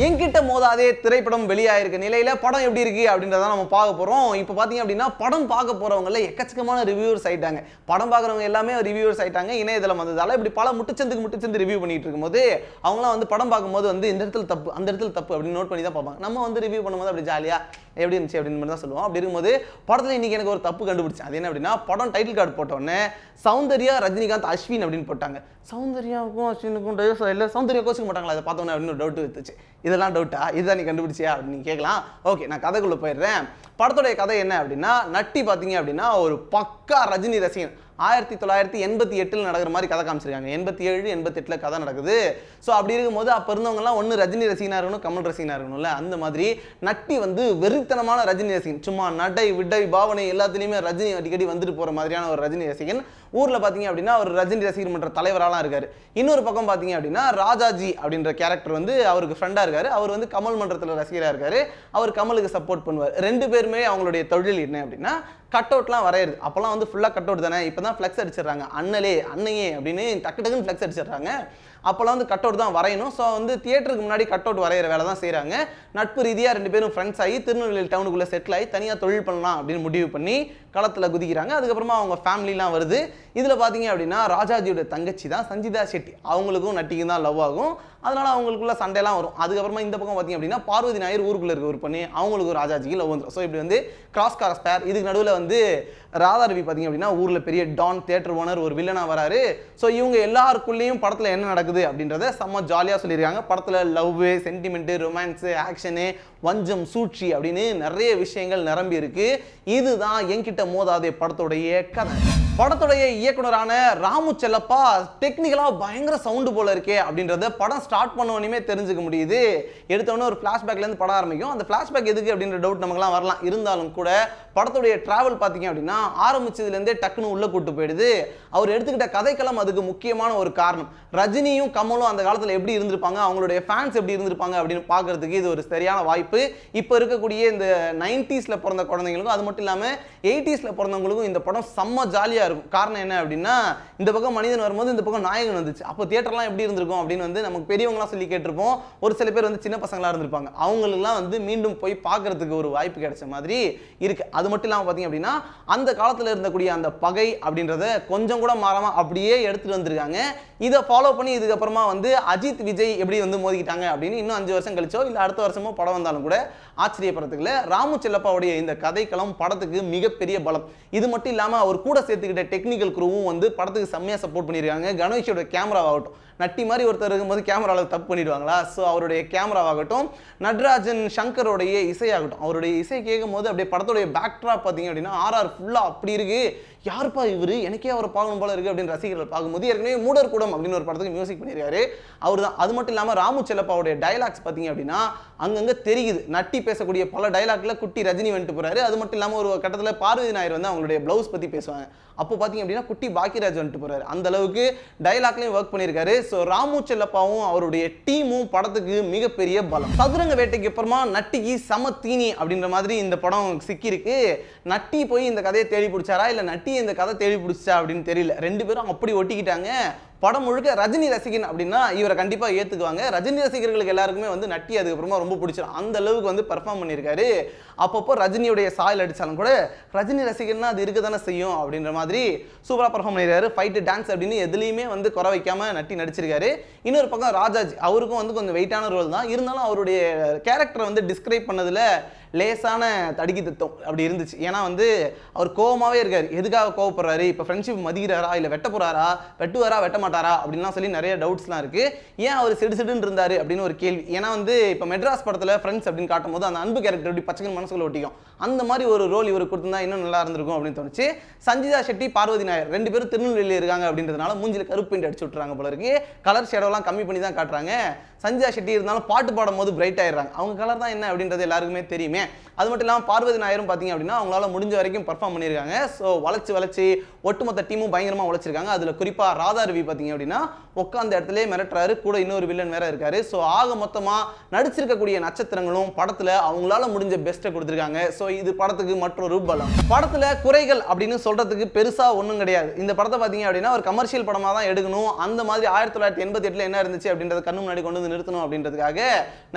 என்கிட்ட மோதாதே திரைப்படம் வெளியாயிருக்க நிலையில படம் எப்படி இருக்கு அப்படின்றத நம்ம பார்க்க போறோம். இப்போ பாத்தீங்க அப்படின்னா படம் பார்க்க போறவங்கள எக்கச்சக்கமான ரிவ்யூவர்ஸ் ஆயிட்டாங்க. படம் பார்க்குறவங்க எல்லாமே ரிவ்யூவர்ஸ் ஆயிட்டாங்க. இணையதளம் வந்ததால இப்படி பல முட்டுச்சந்து ரிவ்யூ பண்ணிட்டு இருக்கும்போது அவங்களாம் வந்து படம் பார்க்கும்போது வந்து இந்த இடத்துல தப்பு அந்த இடத்துல தப்பு அப்படின்னு நோட் பண்ணி தான் பார்ப்பாங்க. நம்ம வந்து ரிவ்யூ பண்ணும்போது அப்படி ஜாலியா எப்படி இருந்துச்சு அப்படின்னு தான் சொல்லுவோம். அப்படி இருக்கும்போது படத்துல இன்னைக்கு எனக்கு ஒரு தப்பு கண்டுபிடிச்சேன். அது என்ன அப்படின்னா படம் டைட்டில் கார்டு போட்ட உடனே சௌந்தர்யா, ரஜினிகாந்த், அஸ்வின் அப்படின்னு போட்டாங்க. சௌந்தர்யாவுக்கும் அஸ்வினுக்கும் டைவர்ஸ் இல்லை, சௌந்தர்யா கோச்சிக்க மாட்டாங்களா அதை பார்த்தோன்னே அப்படின்னு ஒரு டவுட் வந்துச்சு. இதெல்லாம் டவுட்டா, இதுதான் நீ கண்டுபிடிச்சியா அப்படின்னு நீ கேட்கலாம். ஓகே, நான் கதைக்குள்ள போயிடுறேன். படத்துடைய கதை என்ன அப்படின்னா, நட்டி பார்த்தீங்க அப்படின்னா ஒரு பக்கா ரஜினி ரசிகன். 1988 நடக்கிற மாதிரி கதை காமிச்சிருக்காங்க. 87, 88 கதை நடக்குது. ஸோ அப்படி இருக்கும்போது அப்போ இருந்தவங்கலாம் ஒன்று ரஜினி ரசிகனாக இருக்கணும், கமல் ரசிகனாக இருக்கணும்ல. அந்த மாதிரி நட்டி வந்து வெறித்தனமான ரஜினி ரசிகன். சும்மா நடை விடை பாவனை எல்லாத்துலேயுமே ரஜினி அடிக்கடி வந்துட்டு போகிற மாதிரியான ஒரு ரஜினி ரசிகன். ஊரில் பார்த்தீங்க அப்படின்னா ஒரு ரஜினி ரசிகர் மன்ற தலைவராலாம் இருக்காரு. இன்னொரு பக்கம் பார்த்தீங்க அப்படின்னா ராஜாஜி அப்படின்ற கேரக்டர் வந்து அவருக்கு ஃப்ரெண்டாக இருக்காரு. அவர் வந்து கமல் மன்றத்தில் ரசிகராக இருக்காரு. அவர் கமலுக்கு சப்போர்ட் பண்ணுவார். ரெண்டு பேருமே அவங்களுடைய தொழில் என்ன அப்படின்னா கட் அவுட்லாம் வரையுது. அப்போல்லாம் வந்து ஃபுல்லாக கட் அவுட் தானே. இப்போ தான் ஃப்ளெக்ஸ் அடிச்சிடுறாங்க. அன்னையே அப்படின்னு டக்குன்னு ஃப்ளெக்ஸ் அடிச்சிடுறாங்க. அப்போல்லாம் வந்து கட் அவுட் தான் வரையணும். ஸோ வந்து தியேட்டருக்கு முன்னாடி கட் அவுட் வரைகிற வேலை தான் செய்கிறாங்க. நட்பு ரீதியாக ரெண்டு பேரும் ஃப்ரெண்ட்ஸ் ஆகி திருநெல்வேலி டவுனுக்குள்ளே செட்டில் ஆகி தனியாக தொழில் பண்ணலாம் அப்படின்னு முடிவு பண்ணி களத்தில் குதிக்கிறாங்க. அதுக்கப்புறமா அவங்க ஃபேமிலிலாம் வருது. இதில் பார்த்தீங்க அப்படின்னா ராஜாஜியோட தங்கச்சி தான் சஞ்சிதா ஷெட்டி. அவங்களுக்கும் நட்டிக்கும் தான் லவ் ஆகும். அதனால அவங்களுக்குள்ள சண்டைலாம் வரும். அதுக்கப்புறமா இந்த பக்கம் பார்த்தீங்க அப்படின்னா பார்வதி நாயர் ஊருக்குள்ள இருக்க ஒரு பண்ணி அவங்களுக்கு ராஜாஜிக்கு லவ் வந்துடும். ஸோ இப்படி வந்து கிராஸ் பேர். இதுக்கு நடுவில் வந்து ராதாரவி பார்த்தீங்க அப்படின்னா ஊரில் பெரிய டான் தியேட்டர் ஓனர் ஒரு வில்லனாக வராரு. ஸோ இவங்க எல்லாருக்குள்ளேயும் படத்தில் என்ன நடக்குது அப்படின்றத செம்ம ஜாலியாக சொல்லியிருக்காங்க. படத்தில் லவ், சென்டிமெண்ட்டு, ரொமான்ஸு, ஆக்ஷனு, வஞ்சம், சூழ்ச்சி அப்படின்னு நிறைய விஷயங்கள் நிரம்பி இருக்கு. இதுதான் என்கிட்ட மோதாதே படத்துடைய கதை. படத்துடைய இயக்குனரான ராமு செல்லப்பா டெக்னிக்கலாக பயங்கர சவுண்டு போல இருக்கே அப்படின்றத படம் ஸ்டார்ட் பண்ணவனையுமே தெரிஞ்சுக்க முடியுது. எடுத்தவொடனே ஒரு ஃப்ளாஷ்பேக்லேருந்து படம் ஆரம்பிக்கும். அந்த ஃப்ளாஷ்பேக் எதுக்கு அப்படின்ற டவுட் நமக்குலாம் வரலாம். இருந்தாலும் கூட படத்துடைய டிராவல் பார்த்தீங்க அப்படின்னா ஆரம்பிச்சதுலேருந்தே டக்குன்னு உள்ளே கூட்டு போயிடுது. அவர் எடுத்துக்கிட்ட கதைக்களம் அதுக்கு முக்கியமான ஒரு காரணம். ரஜினியும் கமலும் அந்த காலத்தில் எப்படி இருந்திருப்பாங்க, அவங்களுடைய ஃபேன்ஸ் எப்படி இருந்திருப்பாங்க அப்படின்னு பார்க்கறதுக்கு இது ஒரு சரியான வாய்ப்பு. இப்போ இருக்கக்கூடிய இந்த 90s பிறந்த குழந்தைங்களுக்கும் அது மட்டும் இல்லாமல் 80s பிறந்தவங்களுக்கும் இந்த படம் செம்ம ஜாலியாக இருக்கும். காரணம் என்ன அப்படின்னா இந்த பக்கம் மனிதன் வரும்போது இந்த பக்கம் நாயகன் வந்துச்சு. அப்போ தியேட்டர்லாம் எப்படி இருந்திருக்கும் அப்படின்னு வந்து நமக்கு பெரியவங்களாம் சொல்லி கேட்டிருப்போம். ஒரு சில பேர் வந்து சின்ன பசங்களாக இருந்திருப்பாங்க. அவங்களுக்குலாம் வந்து மீண்டும் போய் பார்க்கறதுக்கு ஒரு வாய்ப்பு கிடைச்ச மாதிரி இருக்கு. அது மட்டும் இல்லாமல் பார்த்தீங்க அப்படின்னா அந்த காலத்தில் இருந்தக்கூடிய அந்த பகை அப்படின்றத கொஞ்சம் கூட மாறாம அப்படியே எடுத்துட்டு வந்திருக்காங்க. இதை ஃபாலோ பண்ணி இதுக்கப்புறமா வந்து அஜித் விஜய் எப்படி வந்து மோதிக்கிட்டாங்க அப்படின்னு இன்னும் 5 வருஷம் கழிச்சோ இல்லை அடுத்த வருஷமோ படம் வந்தாலும் கூட ஆச்சரியப்படுறதுக்குள்ள ராமு செல்லப்பாவுடைய இந்த கதைக்களம் படத்துக்கு மிகப்பெரிய பலம். இது மட்டும் இல்லாமல் அவர் கூட சேர்த்துக்கிட்ட டெக்னிக்கல் குரூவும் வந்து படத்துக்கு செம்மையாக சப்போர்ட் பண்ணியிருக்காங்க. கணேஷோட கேமராவாகட்டும், நட்டி மாதிரி ஒருத்தர் இருக்கும்போது கேமராவில் தப்பு பண்ணிடுவாங்களா? ஸோ அவருடைய கேமராவாகட்டும், நட்ராஜன் சங்கரோடைய இசையாகட்டும், அவருடைய இசை கேட்கும் போது அப்படியே படத்துடைய பேக்ட்ராப் பார்த்தீங்க அப்படின்னா ஆர்ஆர் ஃபுல்லாக அப்படி இருக்கு. யாருப்பா இவர், எனக்கே அவரை பார்க்கணும் போல இருக்கு அப்படின்னு ரசிகர்கள் பார்க்கும்போது ஏற்கனவே மூடர் கூடம் அப்படின்னு ஒரு படத்துக்கு மியூசிக் பண்ணியிருக்காரு அவர் தான். அது மட்டும் இல்லாமல் ராமு செல்லப்பாவுடைய டைலாக்ஸ் பார்த்தீங்க அப்படின்னா அங்கங்கே தெரியுது. நட்டி பேசக்கூடிய பல டைலாக்ல குட்டி ரஜினி வந்துட்டு போறாரு. அது மட்டும் இல்லாமல் ஒரு கட்டத்தில் பார்வதி நாயர் வந்து அவங்களுடைய பிளவுஸ் பற்றி பேசுவாங்க. அப்போ பார்த்தீங்க அப்படின்னா குட்டி பாக்கியராஜ் வந்துட்டு போறாரு. அந்த அளவுக்கு டைலாக்லையும் ஒர்க் பண்ணியிருக்காரு. ஸோ ராமு செல்லப்பாவும் அவருடைய டீமும் படத்துக்கு மிகப்பெரிய பலம். சதுரங்க வேட்டைக்கு அப்புறமா நட்டிக்கு சம தீனி அப்படின்ற மாதிரி இந்த படம் சிக்கிருக்கு. நட்டி போய் இந்த கதையை தேடி பிடிச்சாரா இல்லை நட்டி இந்த கதை தேடி பிடிச்சா அப்படின்னு தெரியல. ரெண்டு பேரும் அப்படி ஒட்டிக்கிட்டாங்க. படம் முழுக்க ரஜினி ரசிகன் அப்படின்னா இவரை கண்டிப்பாக ஏற்றுக்குவாங்க. ரஜினி ரசிகர்களுக்கு எல்லாருக்குமே வந்து நட்டி அதுக்கப்புறமா ரொம்ப பிடிச்சிடும். அந்த அளவுக்கு வந்து பெர்ஃபார்ம் பண்ணியிருக்காரு. அப்பப்போ ரஜினியுடைய சாயல் அடித்தாலும் கூட ரஜினி ரசிகன்னா அது இருக்க தானே செய்யும் அப்படின்ற மாதிரி சூப்பராக பெர்ஃபார்ம் பண்ணியிருக்காரு. ஃபைட்டு, டான்ஸ் அப்படின்னு எதுலேயுமே வந்து குறை வைக்காமல் நட்டி நடிச்சிருக்காரு. இன்னொரு பக்கம் ராஜாஜி, அவருக்கும் வந்து கொஞ்சம் வெயிட்டான ரோல் தான். இருந்தாலும் அவருடைய கேரக்டரை வந்து டிஸ்கிரைப் பண்ணதில் லேசான தடுக்கி தத்துவம் அப்படி இருந்துச்சு. ஏன்னா வந்து அவர் கோவமாகவே இருக்கார். எதுக்காக கோவப்படுறாரு, இப்போ ஃப்ரெண்ட்ஷிப் மதிக்கிறாரா இல்லை வெட்ட போகிறாரா, வெட்டுவாரா வெட்ட மாட்டாரா அப்படின்லாம் சொல்லி நிறைய டவுட்ஸ்லாம் இருக்குது. ஏன் அவர் சிடுசிடுன்னு இருந்தார் அப்படின்னு ஒரு கேள்வி. ஏன்னா வந்து இப்போ மெட்ராஸ் படத்தில் ஃப்ரெண்ட்ஸ் அப்படின்னு காட்டும் போது அந்த அன்பு கேரக்டர் எப்படி பச்சைக்கன் மனசுக்குள்ள ஒட்டிக்கும், அந்த மாதிரி ஒரு ரோல் இவர் கொடுத்துருந்தா இன்னும் நல்லா இருந்திருக்கும் அப்படின்னு தோணுச்சு. சஞ்சிதா ஷெட்டி, பார்வதி நாயர் ரெண்டு பேரும் திருநெல்வேலியில் இருக்காங்க அப்படின்றதுனால மூஞ்சில் கருப்பு பெயிண்ட் அடிச்சு விட்டுறாங்க போல இருக்கு. கலர் ஷேடோலாம் கம்மி பண்ணி தான் காட்டுறாங்க. சஞ்சிதா ஷெட்டி இருந்தாலும் பாட்டு பாடும் போது பிரைட் ஆயிடுறாங்க. அவங்க கலர் தான் என்ன அப்படின்றது எல்லாருக்குமே தெரியுமே. அது மட்டும் இல்லாமல் பார்வதி நாயரும் பார்த்தீங்க அப்படின்னா அவங்களால முடிஞ்ச வரைக்கும் பர்ஃபார்ம் பண்ணியிருக்காங்க. ஸோ வளைச்சு ஒட்டுமொத்த டீமும் பயங்கரமாக உழைச்சிருக்காங்க. அதில் குறிப்பாக ராதாரவி பார்த்தீங்க அப்படின்னா உட்காந்த இடத்துல மிரட்டுறாரு, கூட இன்னொரு வில்லன் வேற இருக்காரு. ஸோ ஆக மொத்தமாக நடிச்சிருக்கக்கூடிய நட்சத்திரங்களும் படத்தில் அவங்களால முடிஞ்ச பெஸ்ட்டை கொடுத்துருக்காங்க. ஸோ இது படத்துக்கு மற்றொரு பலம். படத்தில் குறைகள் அப்படின்னு சொல்றதுக்கு பெருசாக ஒன்றும் கிடையாது. இந்த படத்தை பார்த்தீங்க அப்படின்னா ஒரு கமர்ஷியல் படமாக தான் எடுக்கணும், அந்த மாதிரி 1988 என்ன இருந்துச்சு அப்படின்றத கண்ணு முன்னாடி கொண்டு வந்து நிறுத்தணும் அப்படின்றதுக்காக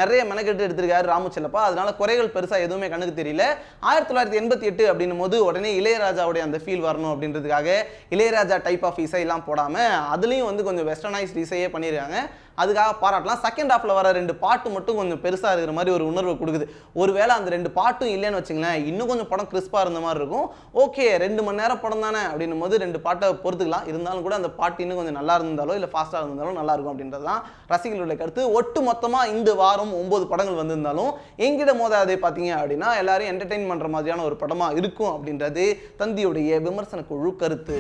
நிறைய மெனக்கெட்டு எடுத்திருக்காரு ராமச்செல்லப்பா. அதனால குறைகள் பெருசாக எதுவுமே கண்ணுக்கு தெரியல. 1988 அப்படின்னும் போது உடனே இளையராஜாவுடைய அந்த ஃபீல் வரணும் அப்படின்றதுக்காக இளையராஜா டைப் ஆஃப் இசையெல்லாம் போடாமல் அதுலேயும் வந்து கொஞ்சம் வெஸ்டர்னைஸ்ட் இசையே பண்ணியிருக்காங்க. அதுக்காக பாராட்டலாம். செகண்ட் ஹாஃப்ல வர 2 பாட்டு மட்டும் கொஞ்சம் பெருசாக இருக்கிற மாதிரி ஒரு உணர்வு கொடுக்குது. ஒருவேளை அந்த 2 பாட்டும் இல்லைன்னு வச்சுங்களேன், இன்னும் கொஞ்சம் படம் கிறிஸ்பாக இருந்த மாதிரி இருக்கும். ஓகே 2 மணி நேரம் படம் தானே அப்படின்னும் போது 2 பாட்டை பொறுத்துக்கலாம். இருந்தாலும் கூட அந்த பாட்டு இன்னும் கொஞ்சம் நல்லா இருந்தாலோ இல்லை ஃபாஸ்ட்டாக இருந்தாலும் நல்லா இருக்கும் அப்படின்றது தான் ரசிகர்களுடைய கருத்து. ஒட்டு மொத்தமாக இந்த வாரம் 9 படங்கள் வந்திருந்தாலும் எங்கிட்ட மோதாதே பார்த்தீங்க அப்படின்னா எல்லாரும் என்டர்டெயின் பண்ணுற மாதிரியான ஒரு படமாக இருக்கும் அப்படின்றது தந்தியுடைய விமர்சன குழு கருத்து.